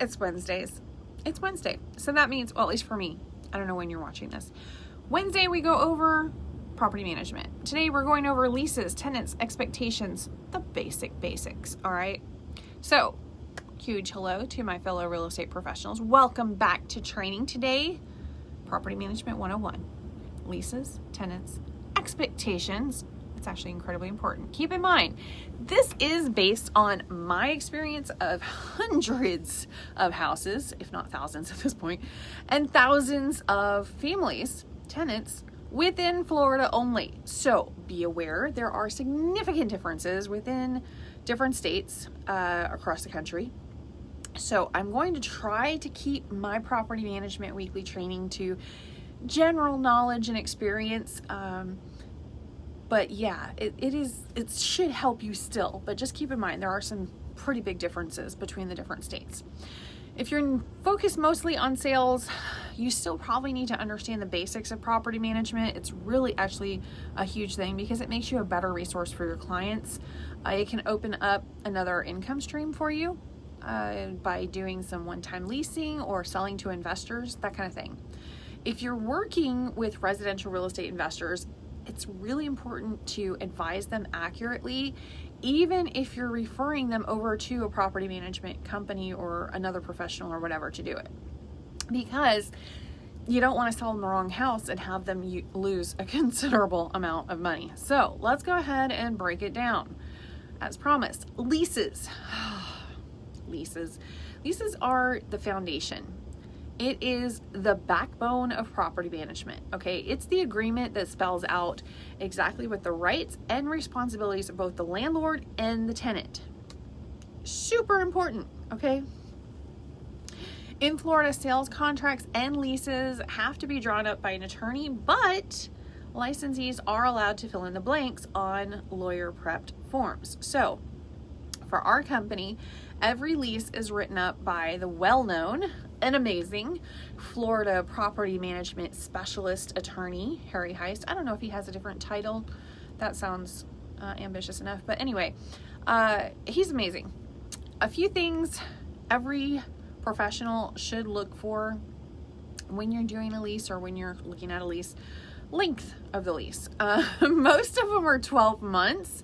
it's Wednesdays. It's Wednesday. So that means, well, at least for me, I don't know when you're watching this. Wednesday, we go over property management. Today, we're going over leases, tenants, expectations, the basics, all right? So, huge hello to my fellow real estate professionals. Welcome back to training today. Property Management 101. Leases, tenants, expectations. It's actually incredibly important. Keep in mind, this is based on my experience of hundreds of houses, if not thousands at this point, and thousands of families, tenants, within Florida only. So be aware there are significant differences within different states across the country. So I'm going to try to keep my property management weekly training to general knowledge and experience. But yeah, it should help you still, but just keep in mind there are some pretty big differences between the different states. If you're focused mostly on sales, you still probably need to understand the basics of property management. It's really actually a huge thing because it makes you a better resource for your clients. It can open up another income stream for you by doing some one-time leasing or selling to investors, that kind of thing. If you're working with residential real estate investors, it's really important to advise them accurately, even if you're referring them over to a property management company or another professional or whatever to do it. Because you don't want to sell them the wrong house and have them lose a considerable amount of money. So let's go ahead and break it down. As promised, leases. Leases are the foundation. It is the backbone of property management, okay? It's the agreement that spells out exactly what the rights and responsibilities of both the landlord and the tenant. Super important, okay? In Florida, sales contracts and leases have to be drawn up by an attorney, but licensees are allowed to fill in the blanks on lawyer-prepped forms. So, for our company, every lease is written up by the well-known and amazing Florida property management specialist attorney, Harry Heist. I don't know if he has a different title. That sounds ambitious enough. But anyway, he's amazing. A few things every professional should look for when you're doing a lease or when you're looking at a lease. Length of the lease. Most of them are 12 months,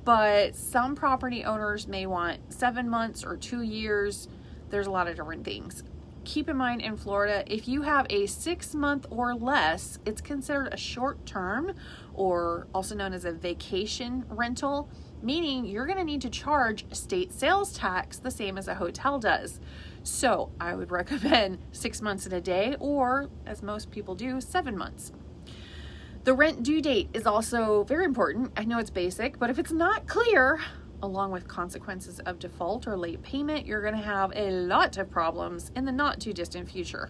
but some property owners may want 7 months or 2 years. There's a lot of different things. Keep in mind in Florida, if you have a 6 month or less, it's considered a short term, or also known as a vacation rental, meaning you're going to need to charge state sales tax the same as a hotel does. So I would recommend 6 months and a day, or as most people do, 7 months. The rent due date is also very important. I know it's basic, but if it's not clear, along with consequences of default or late payment, you're going to have a lot of problems in the not too distant future.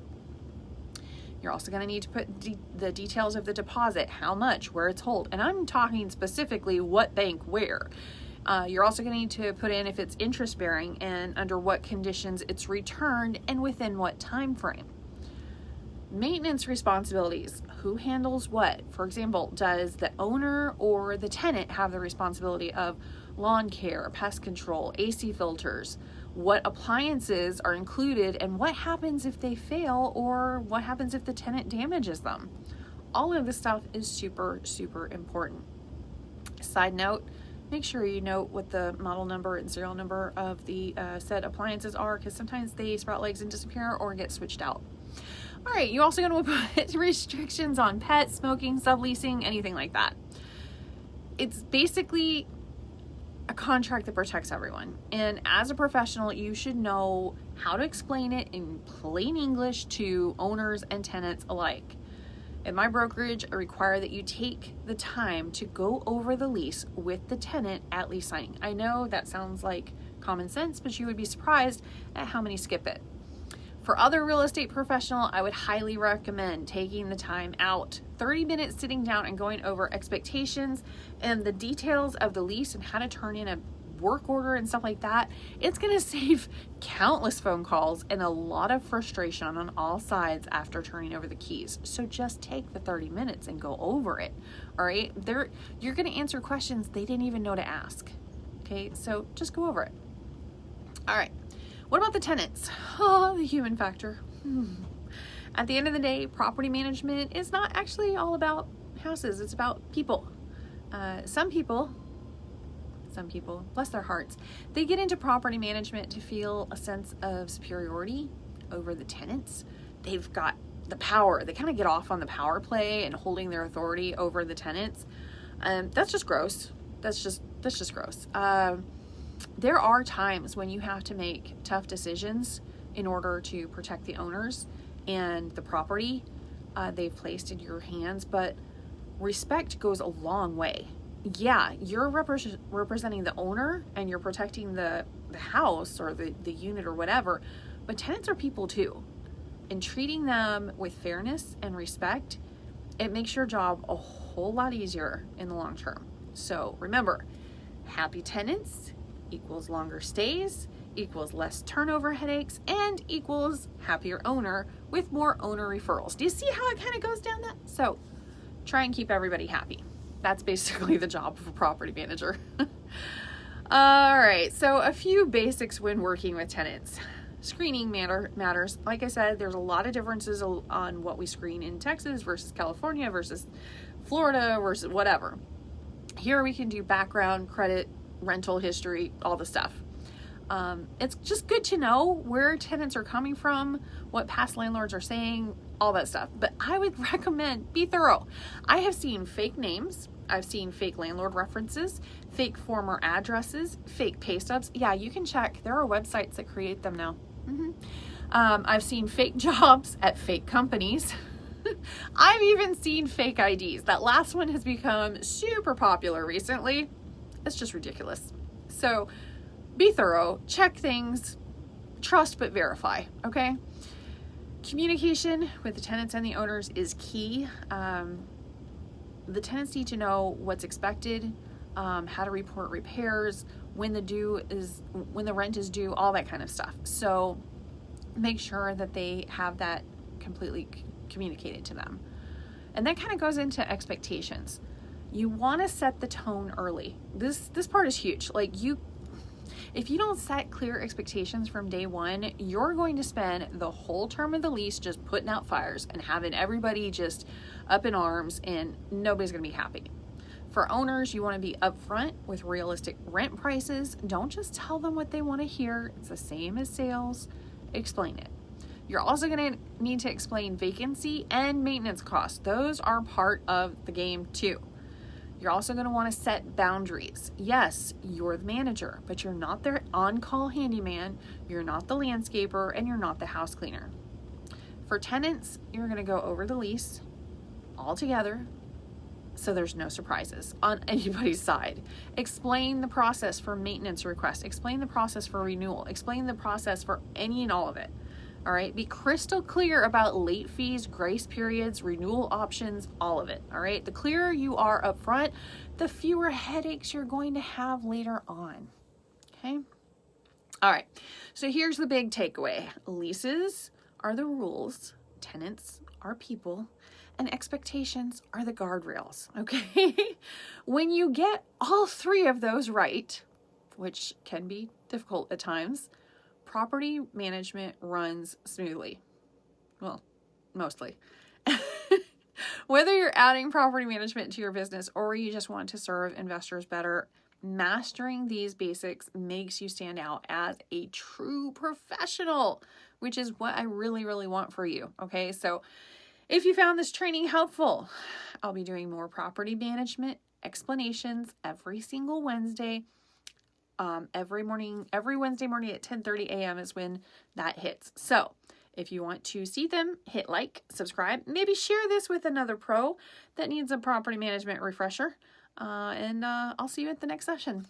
You're also going to need to put the details of the deposit, how much, where it's held, and I'm talking specifically what bank where. You're also going to need to put in if it's interest bearing and under what conditions it's returned and within what time frame. Maintenance responsibilities. Who handles what? For example, does the owner or the tenant have the responsibility of lawn care, pest control, AC filters? What appliances are included and what happens if they fail, or what happens if the tenant damages them? All of this stuff is super, super important. Side note, make sure you note what the model number and serial number of the said appliances are, because sometimes they sprout legs and disappear or get switched out. All right, you're also going to put restrictions on pets, smoking, subleasing, anything like that. It's basically a contract that protects everyone. And as a professional, you should know how to explain it in plain English to owners and tenants alike. At my brokerage, I require that you take the time to go over the lease with the tenant at lease signing. I know that sounds like common sense, but you would be surprised at how many skip it. For other real estate professional, I would highly recommend taking the time out, 30 minutes sitting down and going over expectations and the details of the lease and how to turn in a work order and stuff like that. It's going to save countless phone calls and a lot of frustration on all sides after turning over the keys. So just take the 30 minutes and go over it. All right. You're going to answer questions they didn't even know to ask. Okay. So just go over it. All right. What about the tenants? Oh, the human factor. At the end of the day, property management is not actually all about houses. It's about people. Some people, bless their hearts, they get into property management to feel a sense of superiority over the tenants. They've got the power. They kind of get off on the power play and holding their authority over the tenants. That's just gross. That's just gross. There are times when you have to make tough decisions in order to protect the owners and the property they've placed in your hands, but respect goes a long way. Yeah, you're representing the owner and you're protecting the house or the unit or whatever, but tenants are people too. And treating them with fairness and respect, it makes your job a whole lot easier in the long term. So remember, happy tenants equals longer stays, equals less turnover headaches, and equals happier owner with more owner referrals. Do you see how it kind of goes down that? So try and keep everybody happy. That's basically the job of a property manager. All right, so a few basics when working with tenants. Screening matters. Like I said, there's a lot of differences on what we screen in Texas versus California versus Florida versus whatever. Here we can do background, credit, rental history, all the stuff. It's just good to know where tenants are coming from, what past landlords are saying, all that stuff. But I would recommend be thorough. I have seen fake names. I've seen fake landlord references, fake former addresses, fake pay stubs. Yeah, you can check. There are websites that create them now. I've seen fake jobs at fake companies. I've even seen fake IDs. That last one has become super popular recently. It's just ridiculous. So be thorough, check things, trust but verify, okay? Communication with the tenants and the owners is key. The tenants need to know what's expected, how to report repairs, when the rent is due, all that kind of stuff. So make sure that they have that completely communicated to them. And that kind of goes into expectations. You want to set the tone early. This part is huge. If you don't set clear expectations from day one, you're going to spend the whole term of the lease just putting out fires and having everybody just up in arms, and nobody's going to be happy. For owners, you want to be upfront with realistic rent prices. Don't just tell them what they want to hear. It's the same as sales. Explain it. You're also going to need to explain vacancy and maintenance costs. Those are part of the game too. You're also going to want to set boundaries. Yes, you're the manager, but you're not their on-call handyman, you're not the landscaper, and you're not the house cleaner. For tenants, you're going to go over the lease all together so there's no surprises on anybody's side. Explain the process for maintenance requests. Explain the process for renewal. Explain the process for any and all of it. All right, be crystal clear about late fees, grace periods, renewal options, all of it. All right, the clearer you are up front, the fewer headaches you're going to have later on. Okay, all right, so here's the big takeaway. Leases are the rules, tenants are people, and expectations are the guardrails. Okay, when you get all three of those right, which can be difficult at times, property management runs smoothly. Well, mostly. Whether you're adding property management to your business or you just want to serve investors better, mastering these basics makes you stand out as a true professional, which is what I really, really want for you. Okay, so if you found this training helpful, I'll be doing more property management explanations every single Wednesday. Every Wednesday morning at 10:30 a.m. is when that hits. So if you want to see them, hit like, subscribe, maybe share this with another pro that needs a property management refresher. And I'll see you at the next session.